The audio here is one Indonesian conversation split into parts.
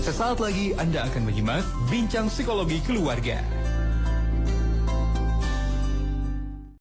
Sesaat lagi Anda akan menyimak Bincang Psikologi Keluarga.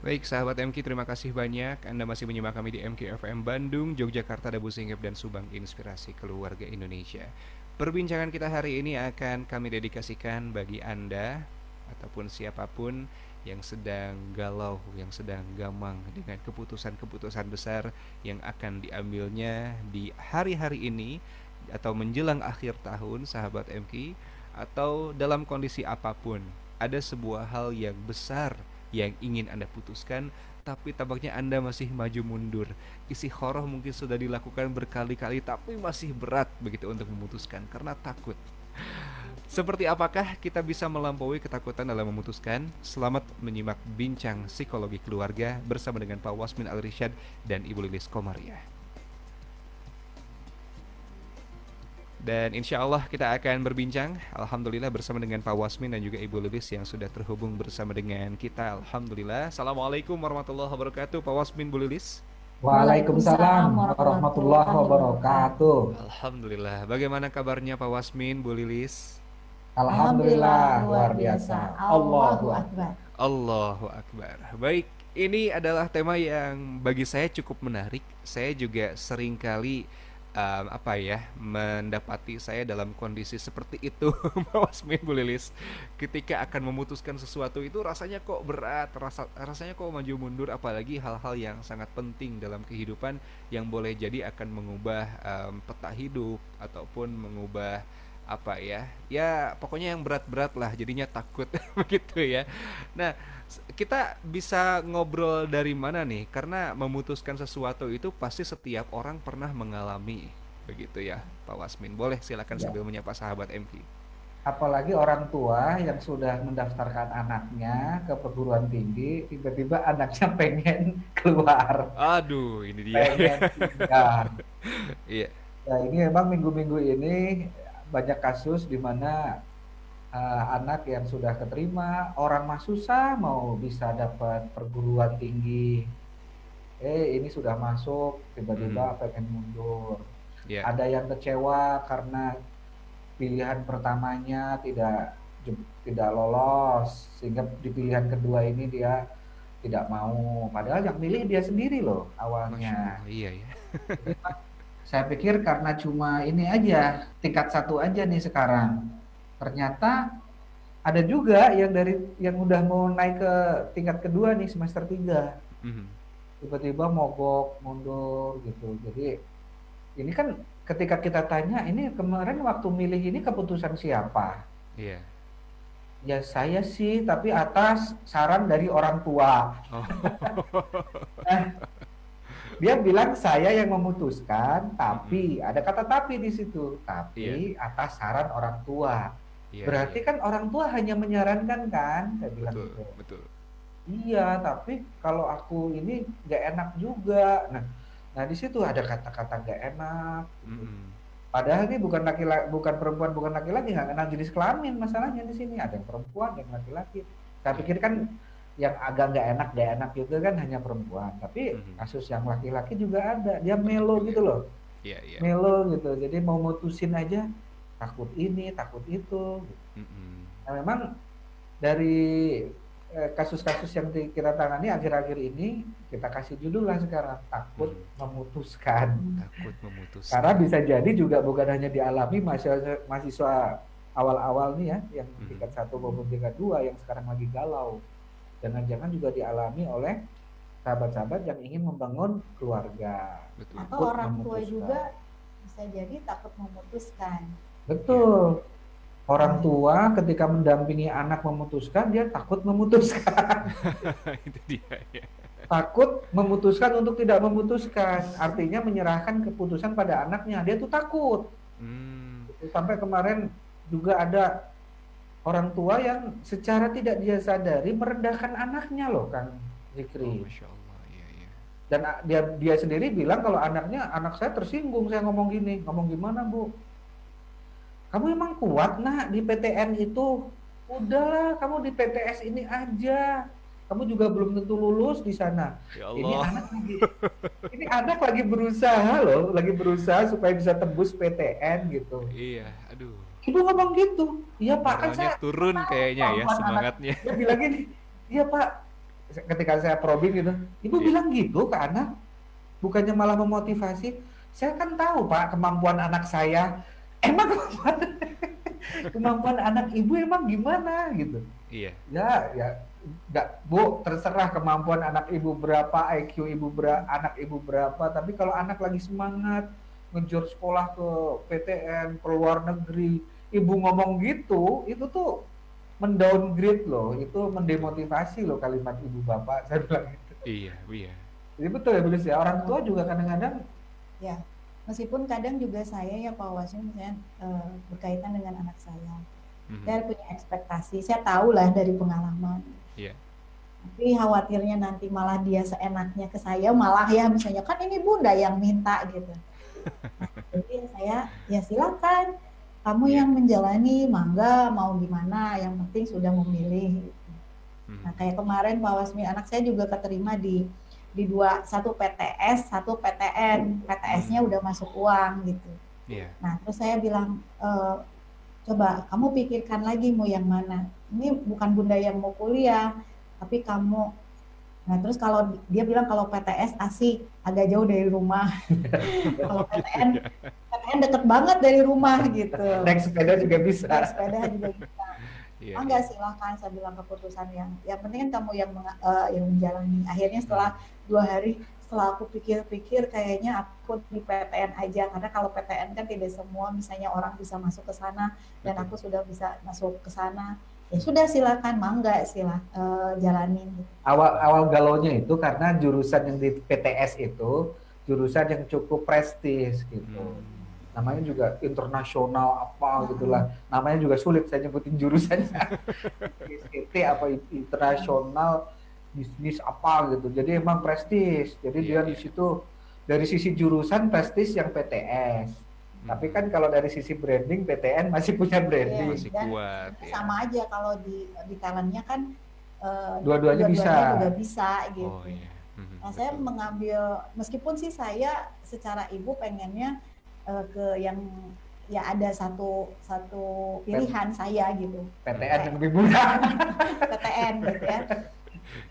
Baik sahabat MK, terima kasih banyak Anda masih menyimak kami di MK FM Bandung, Yogyakarta, Dabu Singep, dan Subang, Inspirasi Keluarga Indonesia. Perbincangan kita hari ini akan kami dedikasikan bagi Anda ataupun siapapun yang sedang galau, yang sedang gamang dengan keputusan-keputusan besar yang akan diambilnya di hari-hari ini atau menjelang akhir tahun, sahabat MK, atau dalam kondisi apapun. Ada sebuah hal yang besar yang ingin Anda putuskan, tapi tampaknya Anda masih maju mundur. Istikharah mungkin sudah dilakukan berkali-kali, tapi masih berat begitu untuk memutuskan karena takut. Seperti apakah kita bisa melampaui ketakutan dalam memutuskan? Selamat menyimak Bincang Psikologi Keluarga bersama dengan Pak Wasmin Al-Rishad dan Ibu Lilis Komaria. Dan insya Allah kita akan berbincang, Alhamdulillah, bersama dengan Pak Wasmin dan juga Ibu Lilis yang sudah terhubung bersama dengan kita. Alhamdulillah. Assalamualaikum warahmatullahi wabarakatuh, Pak Wasmin, Bu Lilis. Waalaikumsalam warahmatullahi wabarakatuh. Alhamdulillah. Bagaimana kabarnya Pak Wasmin, Bu Lilis? Alhamdulillah luar biasa. Allahu Akbar. Allahu Akbar. Baik, ini adalah tema yang bagi saya cukup menarik. Saya juga seringkali mendapati saya dalam kondisi seperti itu, Pak Wasmin, Bu Lilis. Ketika akan memutuskan sesuatu itu rasanya kok berat, rasanya kok maju mundur, apalagi hal-hal yang sangat penting dalam kehidupan yang boleh jadi akan mengubah peta hidup ataupun mengubah ya pokoknya yang berat-berat lah, jadinya takut begitu ya. Nah, kita bisa ngobrol dari mana nih? Karena memutuskan sesuatu itu pasti setiap orang pernah mengalami, begitu ya, Pak Wasmin. Boleh silakan Ya, sambil menyapa sahabat MK. apalagi orang tua yang sudah mendaftarkan anaknya ke perguruan tinggi, tiba-tiba anaknya pengen keluar, Aduh, ini dia. pengen pindah. Iya. Nah, ini memang minggu-minggu ini banyak kasus di mana anak yang sudah keterima, orang mah susah mau bisa dapat perguruan tinggi. Ini sudah masuk, Mhm. tiba-tiba pengen mundur. Iya. Ada yang kecewa karena pilihan pertamanya tidak lolos, sehingga di pilihan kedua ini dia tidak mau. Padahal yang milih dia sendiri loh Masya awalnya. Allah, iya ya. Jadi saya pikir karena cuma ini aja, tingkat satu aja nih sekarang. Ternyata ada juga yang udah mau naik ke tingkat kedua nih semester 3. Mhm. Tiba-tiba mogok, mundur gitu. Jadi ini kan ketika kita tanya, ini kemarin waktu milih ini keputusan siapa? Iya. Ya saya sih, tapi atas saran dari orang tua. Oh. Nah, dia bilang saya yang memutuskan, Mhm. tapi ada kata tapi di situ, Iya. tapi atas saran orang tua. Iya, iya. Berarti kan orang tua hanya menyarankan kan? Saya bilang Betul, gitu. betul. Iya, tapi kalau aku ini nggak enak juga. Nah di situ ada kata-kata nggak enak gitu. Mhm. Padahal ini bukan laki-laki, bukan perempuan, bukan laki-laki, nggak kenal jenis kelamin masalahnya di sini. Ada yang perempuan, ada yang laki-laki. Saya Iya. pikir kan yang agak nggak enak itu kan hanya perempuan. Tapi Mhm. kasus yang laki-laki juga ada. Dia Ada melo juga. gitu loh, Iya, iya. melo gitu. Jadi mau mutusin aja takut ini, takut itu. Mhm. Nah memang dari kasus-kasus yang kita tangani akhir-akhir ini, kita kasih judul lah sekarang, takut Mhm. memutuskan. Takut Karena memutuskan. bisa jadi juga bukan hanya dialami mahasiswa awal-awal nih ya, yang Mhm. tingkat 1 maupun tingkat 2 yang sekarang lagi galau. Jangan-jangan juga dialami oleh sahabat-sahabat yang ingin membangun keluarga, Betul. Atau takut orang tua juga memutuskan. bisa jadi takut memutuskan. Iya. Betul. Orang tua ketika mendampingi anak memutuskan, dia takut memutuskan. Itu dia ya. Takut memutuskan untuk tidak memutuskan, artinya menyerahkan keputusan pada anaknya. Dia tuh takut. Hmm. Sampai kemarin juga ada orang tua yang secara tidak dia sadari merendahkan anaknya loh, Kang Oh, Zikri. Masya Allah, iya, iya. Dan dia sendiri bilang kalau anak saya tersinggung saya ngomong gini. Ngomong gimana, Bu? Kamu emang kuat nak di PTN itu? Udahlah, kamu di PTS ini aja. Kamu juga belum tentu lulus di sana. Ya Ini Allah. anak lagi berusaha loh, lagi berusaha supaya bisa tembus PTN gitu. Iya, aduh. Ibu ngomong gitu. Iya Pak, kan Moralnya saya turun tahu kayaknya ya kemampuan anak. semangatnya. Dia bilang gini, iya Pak. Ketika saya probing gitu, Ibu Iya. bilang gitu ke anak, bukannya malah memotivasi. Saya kan tahu Pak kemampuan anak saya. Emang kemampuan anak ibu emang gimana gitu? Iya. Ya, nggak Bu, terserah kemampuan anak ibu berapa, IQ anak ibu berapa. Tapi kalau anak lagi semangat ngejar sekolah ke PTN, ke luar negeri, ibu ngomong gitu, itu tuh mendowngrade loh, itu mendemotivasi loh kalimat ibu bapak. Saya bilang gitu. Iya, iya. Jadi betul ya, Belis ya. Orang tua juga kadang-kadang Ya, meskipun kadang juga saya ya Pak Wasim, misalnya berkaitan dengan anak saya. Mhm. Saya punya ekspektasi, saya tahu lah dari pengalaman. Iya. Tapi khawatirnya nanti malah dia seenaknya ke saya, malah ya misalnya kan ini bunda yang minta gitu. Nah, jadi saya ya silakan, kamu Iya. yang menjalani, mangga mau gimana, yang penting sudah memilih. Mhm. Nah kayak kemarin Pak Wasmi, anak saya juga keterima di satu PTS, satu PTN. PTS-nya udah masuk uang gitu. Iya. Nah terus saya bilang, coba kamu pikirkan lagi mau yang mana. Ini bukan bunda yang mau kuliah, tapi kamu. Nah terus kalau dia bilang kalau PTS asik, agak jauh dari rumah. Kalau PTN deket banget dari rumah gitu. naik sepeda juga bisa. Naik sepeda juga bisa. Iya. Enggak, silahkan, saya bilang keputusan yang penting kan kamu yang menjalani. Akhirnya setelah 2 hari, setelah aku pikir-pikir kayaknya aku di PTN aja, karena kalau PTN kan tidak semua misalnya orang bisa masuk ke sana dan Betul. aku sudah bisa masuk ke sana. Ya sudah, silakan, mangga, jalanin gitu. Awal galonya itu karena jurusan yang di PTS itu jurusan yang cukup prestis gitu. Namanya juga internasional apa gitulah. Namanya juga sulit saya nyebutin jurusannya. SKT apa internasional bisnis apa gitu. Jadi emang prestis. Jadi dia di situ dari sisi jurusan prestis yang PTS. Tapi kan kalau dari sisi branding PTN masih punya branding. Masih Dan kuat. sama aja kalau di talentnya kan dua-duanya bisa. juga bisa gitu. Oh iya. Nah, saya mengambil, meskipun sih saya secara ibu pengennya ke yang ya ada satu pilihan saya gitu. PTN yang lebih mudah. PTN gitu ya.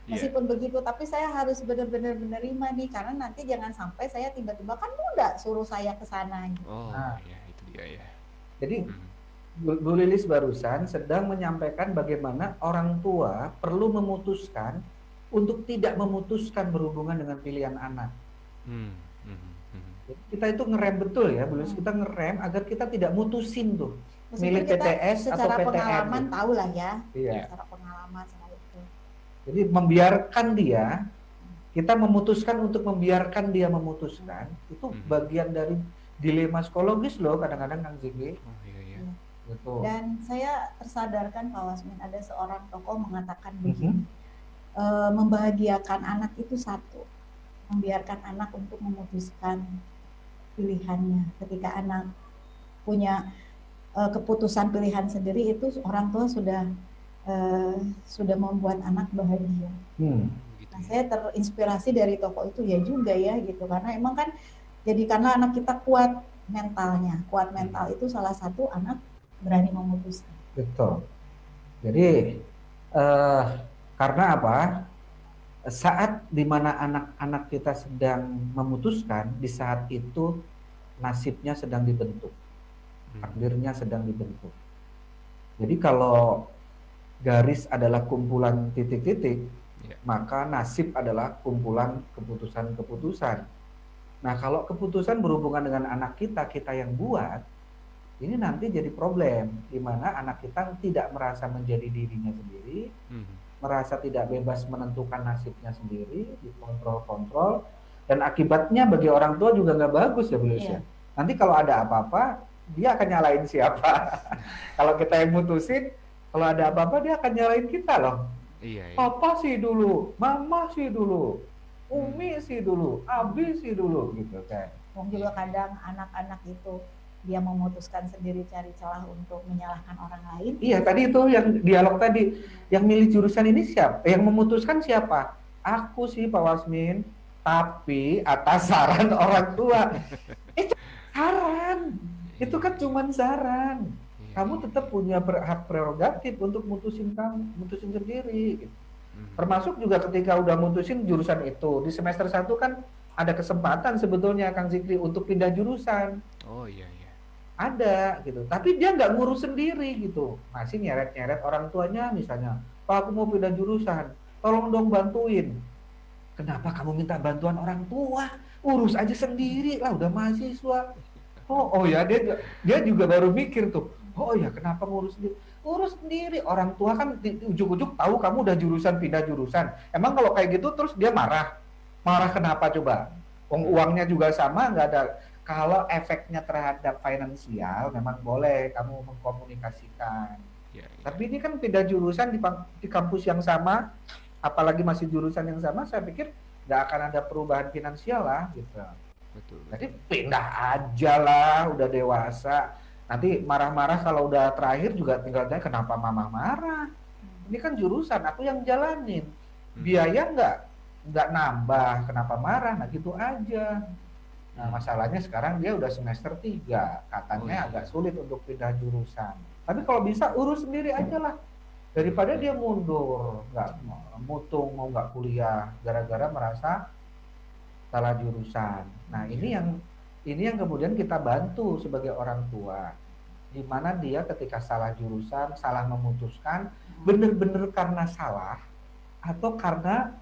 Meskipun begitu, tapi saya harus benar-benar menerima nih, karena nanti jangan sampai saya tiba-tiba kan muda suruh saya ke sana. Gitu. Oh Nah, ya itu dia ya. Jadi Bu Lilis barusan sedang menyampaikan bagaimana orang tua perlu memutuskan untuk tidak memutuskan berhubungan dengan pilihan anak. Kita itu ngerem betul ya, Bu Lilis, kita ngerem agar kita tidak mutusin tuh. Meskipun milih kita PTS atau secara PTN. pengalaman gitu. tahu lah ya. Iya. Secara pengalaman soal itu. Jadi membiarkan dia, kita memutuskan untuk membiarkan dia memutuskan, itu bagian dari dilema psikologis loh kadang-kadang Kang Ziggy. Oh iya iya. Gitu. Dan saya tersadarkan Pak Wasmin, ada seorang tokoh mengatakan begini, membahagiakan anak itu satu, membiarkan anak untuk memutuskan pilihannya. Ketika anak punya keputusan pilihan sendiri, itu orang tua sudah membuat anak bahagia. Nah, saya terinspirasi dari tokoh itu ya juga ya gitu, karena emang kan jadikanlah anak kita kuat mentalnya. Kuat mental itu salah satu anak berani memutuskan. Betul. Jadi karena apa? Saat dimana anak-anak kita sedang memutuskan, di saat itu nasibnya sedang dibentuk, takdirnya sedang dibentuk. Jadi kalau garis adalah kumpulan titik-titik, maka nasib adalah kumpulan keputusan-keputusan. Nah, kalau keputusan berhubungan dengan anak kita yang buat, ini nanti jadi problem, di mana anak kita tidak merasa menjadi dirinya sendiri, merasa tidak bebas menentukan nasibnya sendiri, dikontrol-kontrol, dan akibatnya bagi orang tua juga nggak bagus ya Bu Lilis ya. Nanti kalau ada apa-apa, dia akan nyalain siapa? Kalau kita yang mutusin, kalau ada apa-apa dia akan nyalain kita loh. Iya. Papa sih dulu, mama sih dulu, Umi sih dulu, Abi sih dulu, gitu kan. Juga kadang anak-anak itu dia memutuskan sendiri cari celah untuk menyalahkan orang lain. Iya, tadi itu yang dialog tadi, yang milih jurusan ini siapa? Yang memutuskan siapa? Aku sih Pak Wasmin, tapi atas saran orang tua. Itu saran, itu kan cuma saran. Iya, kamu iya, tetap iya. punya hak prerogatif untuk mutusin sendiri gitu. Mhm. Termasuk juga ketika udah mutusin jurusan itu, di semester 1 kan ada kesempatan sebetulnya Kang Zikri untuk pindah jurusan. Oh, iya, iya. Ada gitu. Tapi dia nggak ngurus sendiri gitu. Masih nyeret-nyeret orang tuanya misalnya, "Pak, aku mau pindah jurusan. Tolong dong bantuin." Kenapa kamu minta bantuan orang tua? Urus aja sendiri lah, udah mahasiswa. Oh ya, dia juga baru mikir tuh. Oh ya, kenapa ngurus sendiri? Urus sendiri. Orang tua kan di ujuk-ujuk tahu kamu udah jurusan pindah jurusan. Emang kalau kayak gitu terus dia marah. Marah kenapa coba? Uangnya juga sama, nggak ada. Kalau efeknya terhadap finansial, memang boleh kamu mengkomunikasikan. Iya, iya. Tapi ini kan pindah jurusan di kampus yang sama, apalagi masih jurusan yang sama, saya pikir nggak akan ada perubahan finansial lah gitu. Betul, Jadi betul. pindah aja lah, udah dewasa. Nanti marah-marah kalau udah terakhir juga tinggal tanya kenapa mama marah. Ini kan jurusan, aku yang jalanin. Mhm. Biaya nggak nambah, kenapa marah? Nah gitu aja. Nah Mhm. masalahnya sekarang dia udah semester 3, Oh, katanya iya. agak sulit untuk pindah jurusan. Tapi kalau bisa urus sendiri aja lah. Daripada Mhm. dia mundur, nggak mutung, mau nggak kuliah, gara-gara merasa salah jurusan. Nah, Iya. ini yang kemudian kita bantu sebagai orang tua. Di mana dia ketika salah jurusan, salah memutuskan, benar-benar karena salah atau karena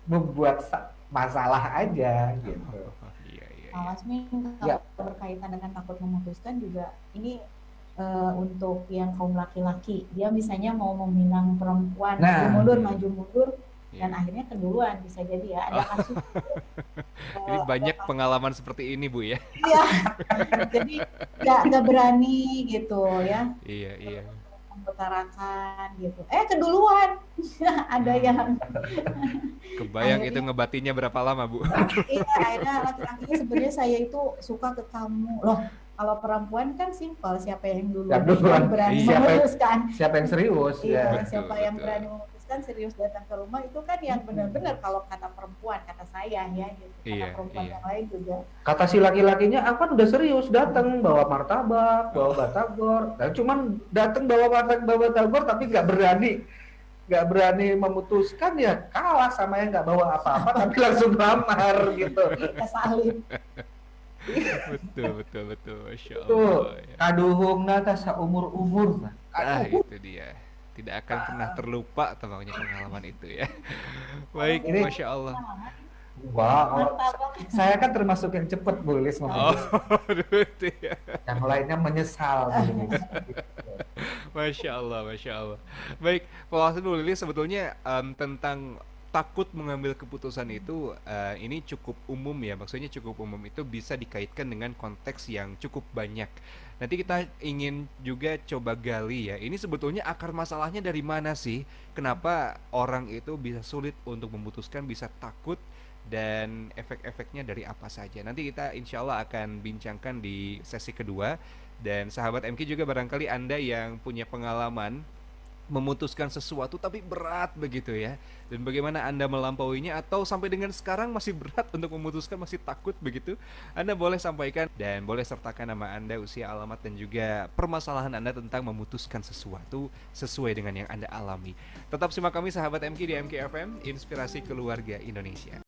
membuat masalah aja gitu. Iya, iya, Pak iya. Wasmin, Ya. kalau berkaitan dengan takut memutuskan juga ini untuk yang kaum laki-laki, dia misalnya mau meminang perempuan, Nah, maju mundur, Iya. dan akhirnya keduluan bisa jadi ya ada kasus. Ini Ada banyak pengalaman seperti ini, Bu, ya? Iya, jadi nggak berani gitu ya, Iya, iya. mengutarakan gitu. Keduluan, ada Hmm. yang Kebayang itu akhirnya, ngebatinya berapa lama, Bu? iya, akhirnya laki-lakinya sebenarnya saya itu suka ke kamu. Loh, kalau perempuan kan simpel, siapa yang yang duluan duluan berani Iya. memutuskan. siapa yang serius Iya, ya. Betul, siapa yang betul. berani memutuskan serius datang ke rumah itu kan yang benar-benar kalau kata perempuan, kata saya ya gitu. Kata Iya, perempuan iya. yang lain juga. Kata si laki-lakinya, aku kan udah serius datang bawa martabak, bawa batagor. Nah, cuman datang bawa batagor tapi nggak berani memutuskan, ya kalah sama yang nggak bawa apa-apa tapi langsung lamar gitu. Kesalip. Betul, betul, betul. Masya Itu Allah, ya. kaduhungna teh saumur-umur. Ah, Aduh, itu dia. Tidak akan pernah terlupa tampaknya pengalaman itu, ya. Baik, ini Masya Allah. wah, kalau Martabak. saya kan termasuk yang cepet Bu Lis Oh, memutus. aduh, itu ya. Yang lainnya menyesal Bu Lis. Masya Allah, Masya Allah. Baik, Pak Wasid Bu Lili, sebetulnya tentang takut mengambil keputusan itu ini cukup umum ya. Maksudnya cukup umum itu bisa dikaitkan dengan konteks yang cukup banyak. Nanti kita ingin juga coba gali ya. Ini sebetulnya akar masalahnya dari mana sih? Kenapa orang itu bisa sulit untuk memutuskan, bisa takut, dan efek-efeknya dari apa saja. Nanti kita insya Allah akan bincangkan di sesi kedua. Dan sahabat MK juga barangkali Anda yang punya pengalaman memutuskan sesuatu tapi berat begitu ya. Dan bagaimana Anda melampauinya atau sampai dengan sekarang masih berat untuk memutuskan, masih takut begitu. Anda boleh sampaikan dan boleh sertakan nama Anda, usia, alamat, dan juga permasalahan Anda tentang memutuskan sesuatu sesuai dengan yang Anda alami. Tetap simak kami sahabat MK di MK FM, Inspirasi Keluarga Indonesia.